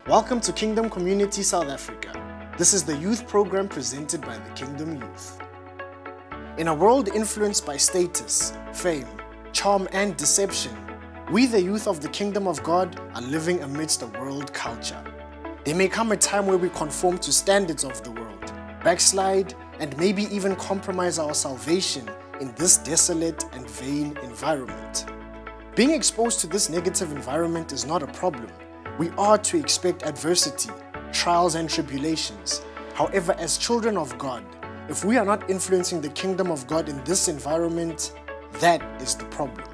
Welcome to Kingdom Community South Africa. This is the youth program presented by the Kingdom Youth. In a world influenced by status, fame, charm, and deception, we, the youth of the Kingdom of God, are living amidst a world culture. There may come a time where we conform to standards of the world, backslide, and maybe even compromise our salvation in this desolate and vain environment. Being exposed to this negative environment is not a problem. We are to expect adversity, trials, and tribulations. However, as children of God, if we are not influencing the kingdom of God in this environment, that is the problem.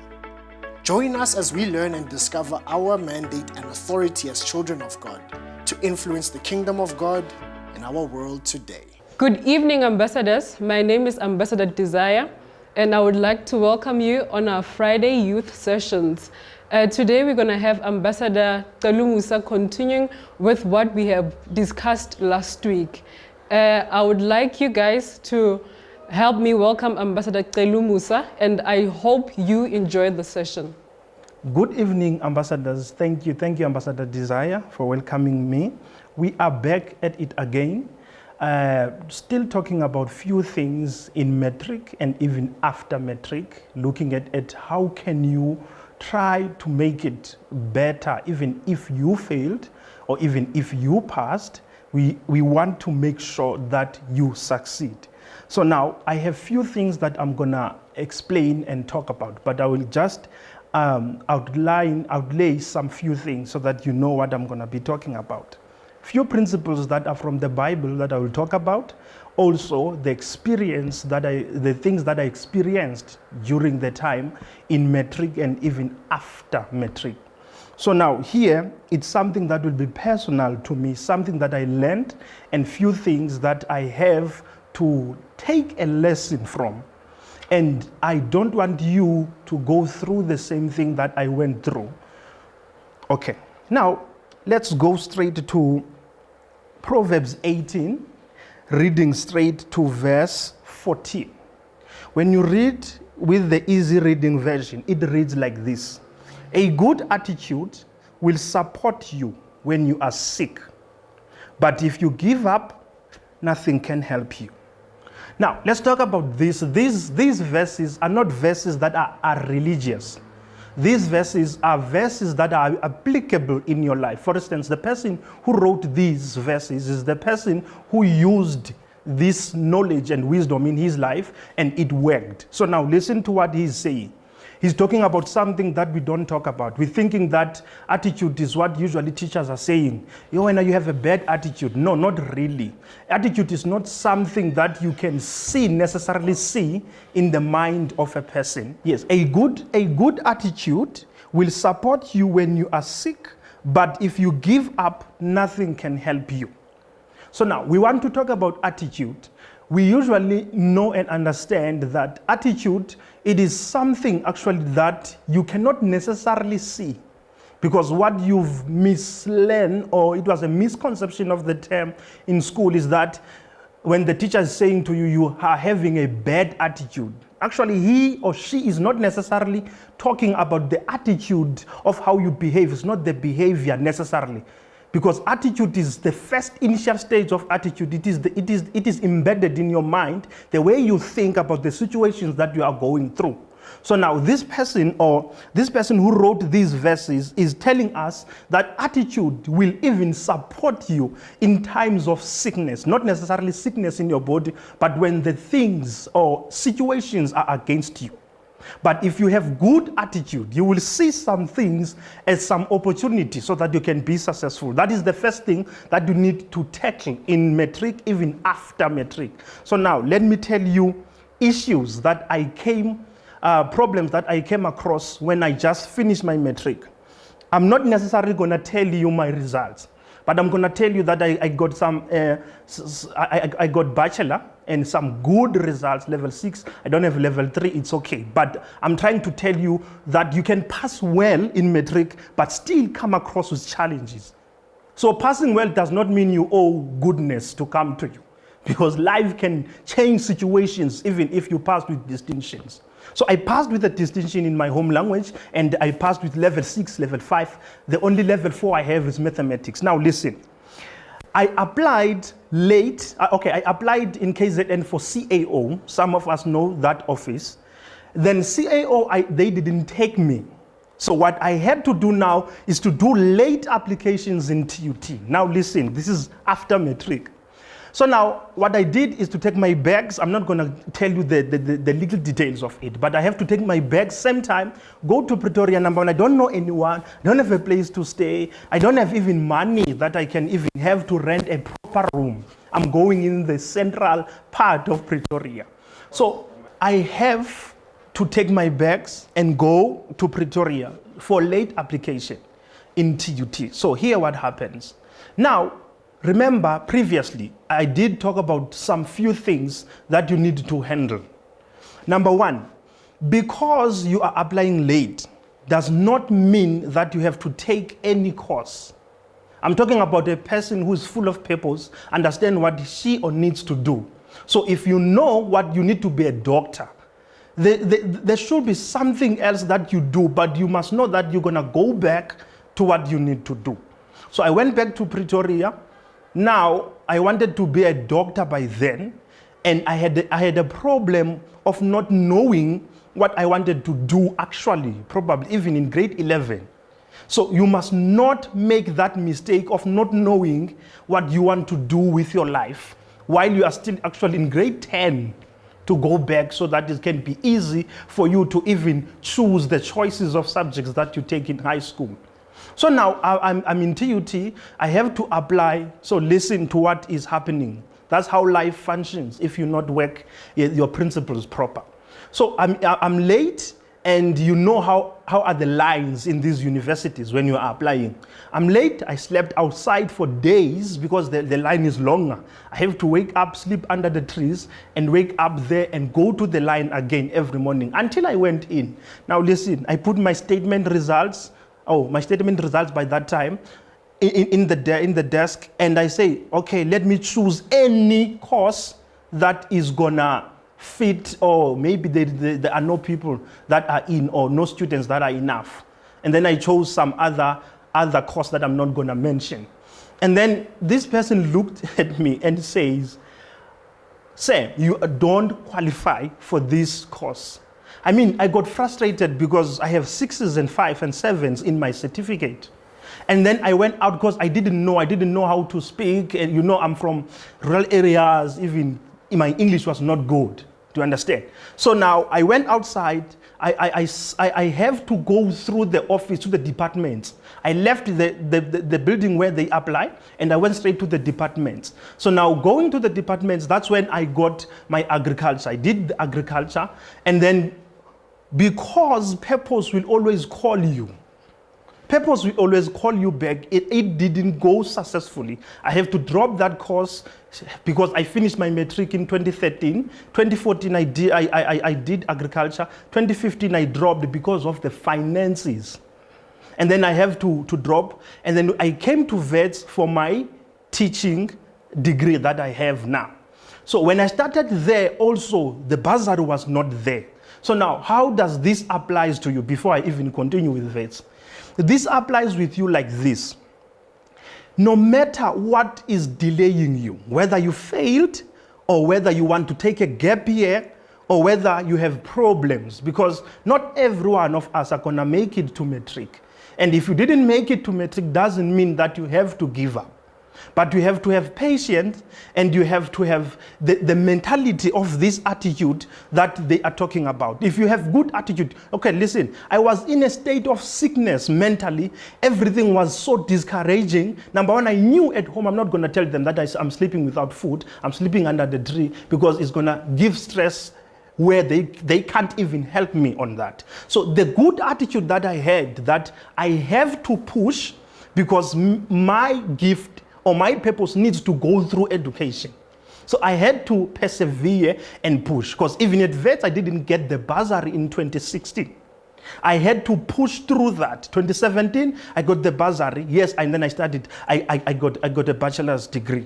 Join us as we learn and discover our mandate and authority as children of God to influence the kingdom of God in our world today. Good evening, ambassadors. My name is Ambassador Desire, and I would like to welcome you on our Friday youth sessions. Today we're going to have Ambassador Musa continuing with what we have discussed last week. I would like you guys to help me welcome Ambassador Musa, and I hope you enjoyed the session. Good evening, ambassadors. Thank you, Ambassador Desire, for welcoming me. We are back at it again, still talking about few things in metric and even after metric, looking at how can you try to make it better. Even if you failed or even if you passed, we want to make sure that you succeed. So now I have few things that I'm gonna explain and talk about, but I will just outlay some few things so that you know what I'm gonna be talking about. Few principles that are from the Bible that I will talk about. Also, the things that I experienced during the time in metric and even after metric. So now here, it's something that will be personal to me, something that I learned, and few things that I have to take a lesson from. And I don't want you to go through the same thing that I went through. Okay, now let's go straight to Proverbs 18. Reading straight to verse 14. When you read with the easy reading version, it reads like this: a good attitude will support you when you are sick, but if you give up, nothing can help you. Now, let's talk about this. These verses are not verses that are religious. These verses are verses that are applicable in your life. For instance, the person who wrote these verses is the person who used this knowledge and wisdom in his life, and it worked. So now listen to what he's saying. He's talking about something that we don't talk about. We're thinking that attitude is what usually teachers are saying. When you have a bad attitude. No, not really. Attitude is not something that you can necessarily see in the mind of a person. Yes, a good attitude will support you when you are sick, but if you give up, nothing can help you. So now, we want to talk about attitude. We usually know and understand that attitude, it is something actually that you cannot necessarily see, because what you've mislearned, or it was a misconception of the term in school, is that when the teacher is saying to you, you are having a bad attitude, actually he or she is not necessarily talking about the attitude of how you behave. It's not the behavior necessarily. Because attitude is the first initial stage of attitude. It is embedded in your mind, the way you think about the situations that you are going through. So now this person who wrote these verses is telling us that attitude will even support you in times of sickness, not necessarily sickness in your body, but when the things or situations are against you. But if you have good attitude, you will see some things as some opportunity so that you can be successful. That is the first thing that you need to tackle in metric, even after metric. So now, let me tell you issues that problems that I came across when I just finished my metric. I'm not necessarily going to tell you my results, but I'm going to tell you that I got I got bachelor and some good results, level 6. I don't have level 3, it's okay. But I'm trying to tell you that you can pass well in metric, but still come across with challenges. So passing well does not mean you owe goodness to come to you. because life can change situations even if you pass with distinctions. So I passed with a distinction in my home language, and I passed with level 6, level 5. The only level 4 I have is mathematics. Now listen, I applied late. I applied in KZN for CAO. Some of us know that office. Then CAO, they didn't take me. So what I had to do now is to do late applications in TUT. Now listen, this is after matric. So now what I did is to take my bags. I'm not going to tell you the legal details of it, but I have to take my bags same time, go to Pretoria. Number one, I don't know anyone. I don't have a place to stay. I don't have even money that I can even have to rent a proper room. I'm going in the central part of Pretoria. So I have to take my bags and go to Pretoria for late application in TUT. So here what happens. Now, remember previously, I did talk about some few things that you need to handle. Number one, because you are applying late does not mean that you have to take any course. I'm talking about a person who is full of purpose, understand what she or needs to do. So if you know what you need to be a doctor, there should be something else that you do, but you must know that you're going to go back to what you need to do. So I went back to Pretoria. Now, I wanted to be a doctor by then, and I had a problem of not knowing what I wanted to do actually, probably even in grade 11. So you must not make that mistake of not knowing what you want to do with your life while you are still actually in grade 10 to go back, so that it can be easy for you to even choose the choices of subjects that you take in high school. So now I'm in TUT, I have to apply, so listen to what is happening. That's how life functions if you not work your principles proper. So I'm late, and you know how are the lines in these universities when you are applying. I'm late, I slept outside for days because the line is longer. I have to wake up, sleep under the trees, and wake up there and go to the line again every morning until I went in. Now listen, I put my statement results, by that time in the desk, and I say, okay, let me choose any course that is gonna fit, or maybe there are no people that are in, or no students that are enough. And then I chose some other course that I'm not gonna mention. And then this person looked at me and says, "Sir, you don't qualify for this course." I mean, I got frustrated because I have 6s and 5s and 7s in my certificate. And then I went out because I didn't know how to speak. And you know, I'm from rural areas, even my English was not good, to understand. So now I went outside. I have to go through the office, to the departments. I left the building where they apply, and I went straight to the departments. So now going to the departments, that's when I got my agriculture. I did the agriculture, and then because purpose will always call you. Purpose will always call you back. It didn't go successfully. I have to drop that course because I finished my matric in 2013. 2014 I did agriculture. 2015 I dropped because of the finances. And then I have to drop. And then I came to VETS for my teaching degree that I have now. So when I started there also, the bursary was not there. So now, how does this apply to you before I even continue with VETS? This applies with you like this. No matter what is delaying you, whether you failed or whether you want to take a gap year or whether you have problems, because not every one of us are going to make it to matric. And if you didn't make it to matric, doesn't mean that you have to give up. But you have to have patience, and you have to have the mentality of this attitude that they are talking about. If you have good attitude, okay, listen, I was in a state of sickness mentally. Everything was so discouraging. Number one, I knew at home, I'm not going to tell them that I'm sleeping without food. I'm sleeping under the tree because it's going to give stress where they can't even help me on that. So the good attitude that I had, that I have to push because my gift or my purpose needs to go through education. So I had to persevere and push, because even at VETS, I didn't get the bursary in 2016. I had to push through that. 2017, I got the bursary, yes, and then I got a bachelor's degree.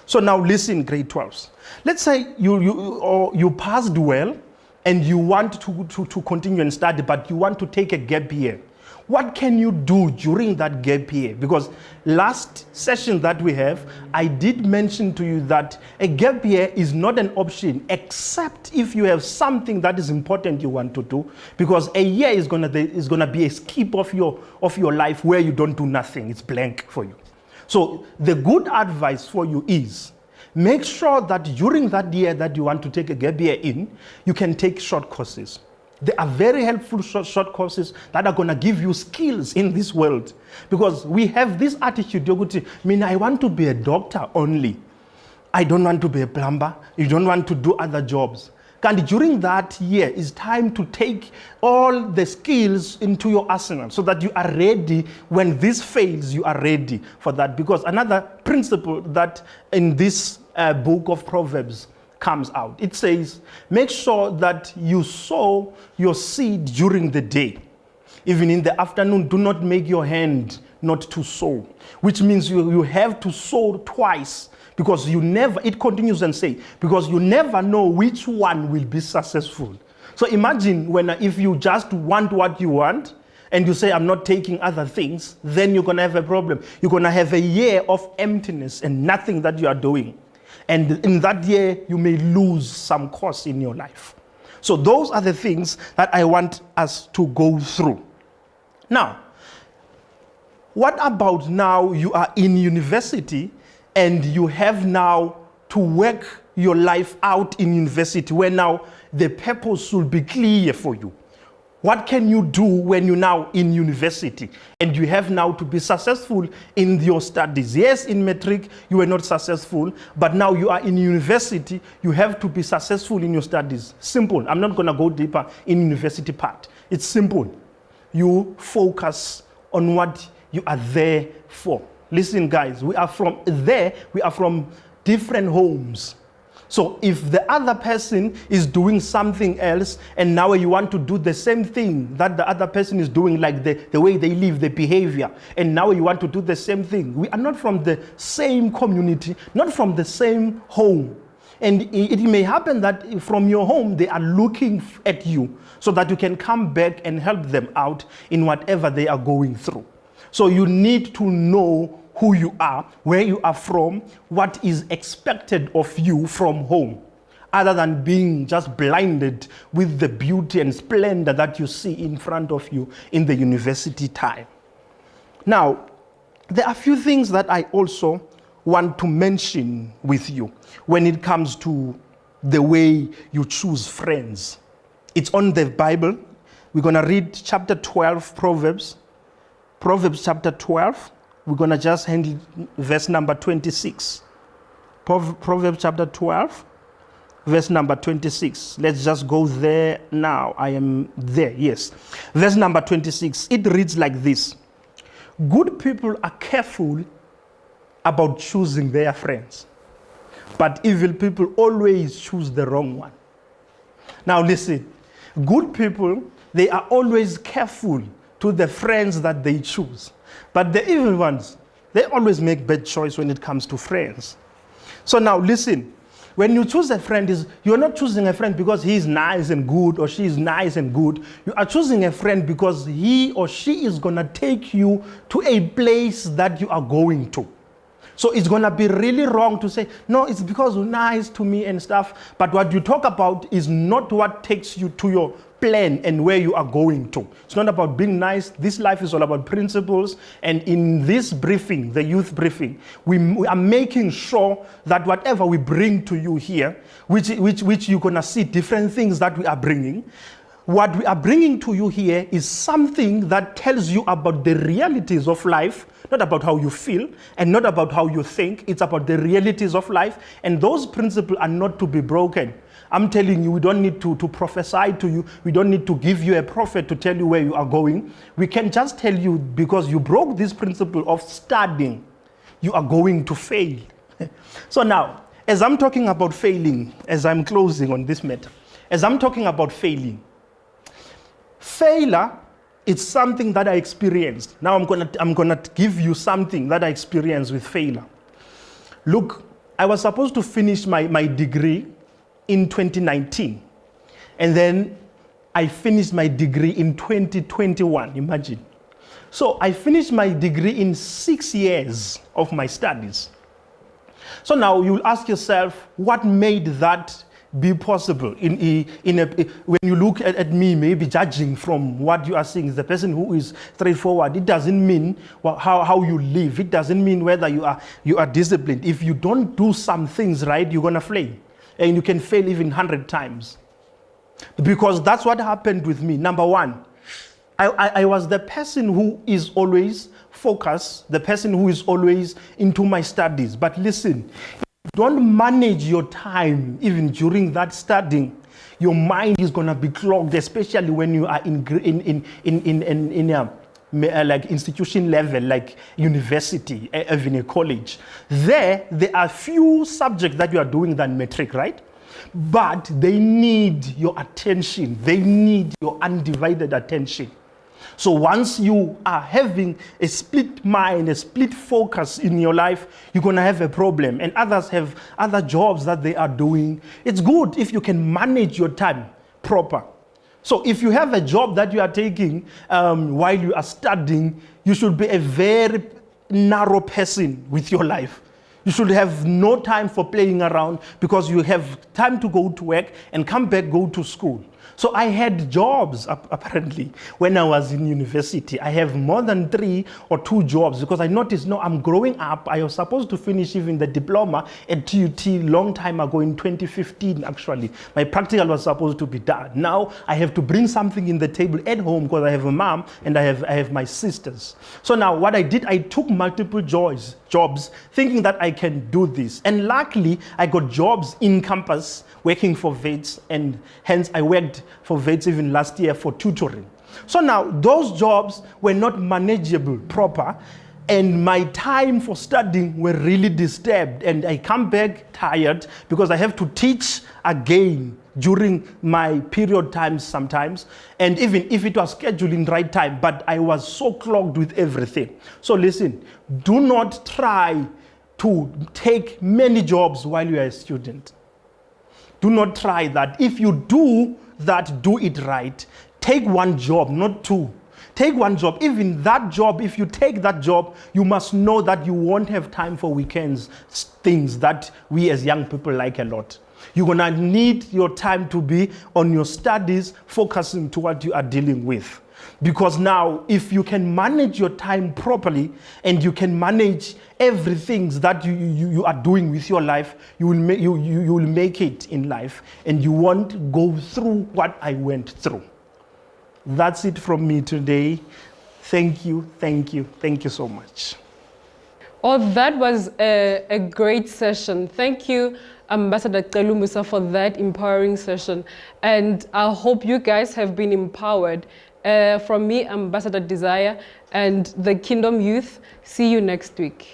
So now listen, grade 12s. Let's say you passed well and you want to continue and study, but you want to take a gap year. What can you do during that gap year? Because last session that we have, I did mention to you that a gap year is not an option except if you have something that is important you want to do. Because a year is gonna be a skip of your life where you don't do nothing. It's blank for you. So the good advice for you is make sure that during that year that you want to take a gap year in, you can take short courses. They are very helpful short courses that are going to give you skills in this world. Because we have this attitude, I want to be a doctor only. I don't want to be a plumber. You don't want to do other jobs. And during that year, it's time to take all the skills into your arsenal so that you are ready. When this fails, you are ready for that. Because another principle that in this book of Proverbs comes out. It says, make sure that you sow your seed during the day. Even in the afternoon, do not make your hand not to sow. Which means you have to sow twice. Because it continues and say, because you never know which one will be successful. So imagine if you just want what you want, and you say, I'm not taking other things, then you're going to have a problem. You're going to have a year of emptiness and nothing that you are doing. And in that year, you may lose some course in your life. So those are the things that I want us to go through. Now, what about now you are in university and you have now to work your life out in university where now the purpose should be clear for you? What can you do when you're now in university and you have now to be successful in your studies? Yes, in matric, you were not successful, but now you are in university, you have to be successful in your studies. Simple. I'm not going to go deeper in university part. It's simple. You focus on what you are there for. Listen, guys, we are from different homes. So if the other person is doing something else and now you want to do the same thing that the other person is doing, like the way they live, the behavior, and now you want to do the same thing. We are not from the same community, not from the same home. And it may happen that from your home, they are looking at you so that you can come back and help them out in whatever they are going through. So you need to know who you are, where you are from, what is expected of you from home, other than being just blinded with the beauty and splendor that you see in front of you in the university time. Now, there are a few things that I also want to mention with you when it comes to the way you choose friends. It's on the Bible. We're going to read chapter 12, Proverbs chapter 12. We're going to just handle verse number 26. Proverbs chapter 12, verse number 26. Let's just go there now. I am there, yes. Verse number 26. It reads like this. Good people are careful about choosing their friends, but evil people always choose the wrong one. Now listen. Good people, they are always careful to the friends that they choose. But the evil ones, they always make bad choice when it comes to friends. So now listen, when you choose a friend, you're not choosing a friend because he's nice and good or she is nice and good. You are choosing a friend because he or she is going to take you to a place that you are going to. So it's going to be really wrong to say, no, it's because you're nice to me and stuff. But what you talk about is not what takes you to your plan and where you are going to. It's not about being nice. This life is all about principles. And in this briefing, the youth briefing, we are making sure that whatever we bring to you here, which you're going to see different things that we are bringing, what we are bringing to you here is something that tells you about the realities of life, not about how you feel and not about how you think. It's about the realities of life. And those principles are not to be broken. I'm telling you, we don't need to prophesy to you. We don't need to give you a prophet to tell you where you are going. We can just tell you, because you broke this principle of studying, you are going to fail. So now, as I'm talking about failing, as I'm closing on this matter, as I'm talking about failing, failure, it's something that I experienced. Now I'm gonna give you something that I experienced with failure. Look, I was supposed to finish my degree in 2019. And then I finished my degree in 2021, imagine. So I finished my degree in 6 years of my studies. So now you'll ask yourself, what made that be possible? When you look at me, maybe judging from what you are seeing is the person who is straightforward. It doesn't mean how you live. It doesn't mean whether you are disciplined. If you don't do some things right, you're gonna fail, and you can fail even 100 times. Because that's what happened with me. Number one, I was the person who is always focused, the person who is always into my studies. But listen, don't manage your time even during that studying. Your mind is gonna be clogged, especially when you are in like institution level, like university, even a college. There are few subjects that you are doing than metric, right? But they need your attention. They need your undivided attention. So once you are having a split mind, a split focus in your life, you're going to have a problem. And others have other jobs that they are doing. It's good if you can manage your time proper. So if you have a job that you are taking while you are studying, you should be a very narrow person with your life. You should have no time for playing around, because you have time to go to work and come back, go to school. So I had jobs, apparently, when I was in university. I have more than 3 or 2 jobs, because I noticed, no, I'm growing up. I was supposed to finish even the diploma at TUT long time ago, in 2015, actually. My practical was supposed to be done. Now I have to bring something in the table at home, because I have a mom and I have my sisters. So now what I did, I took multiple jobs, thinking that I can do this. And luckily, I got jobs in campus, working for VETS, and hence I worked for VETS even last year for tutoring. So now those jobs were not manageable proper, and my time for studying were really disturbed, and I come back tired because I have to teach again during my period times sometimes, and even if it was scheduled in right time, but I was so clogged with everything. So listen, do not try to take many jobs while you are a student. Do not try that. If you do that, do it right. Take one job, not 2. Take one job. Even that job, if you take that job, you must know that you won't have time for weekends, things that we as young people like a lot. You're gonna need your time to be on your studies, focusing to what you are dealing with. Because now, if you can manage your time properly, and you can manage everything that you are doing with your life, you will make it in life, and you won't go through what I went through. That's it from me today. Thank you so much. Oh, that was a great session. Thank you, Ambassador Musa, for that empowering session. And I hope you guys have been empowered. From me, Ambassador Desire, and the Kingdom Youth. See you next week.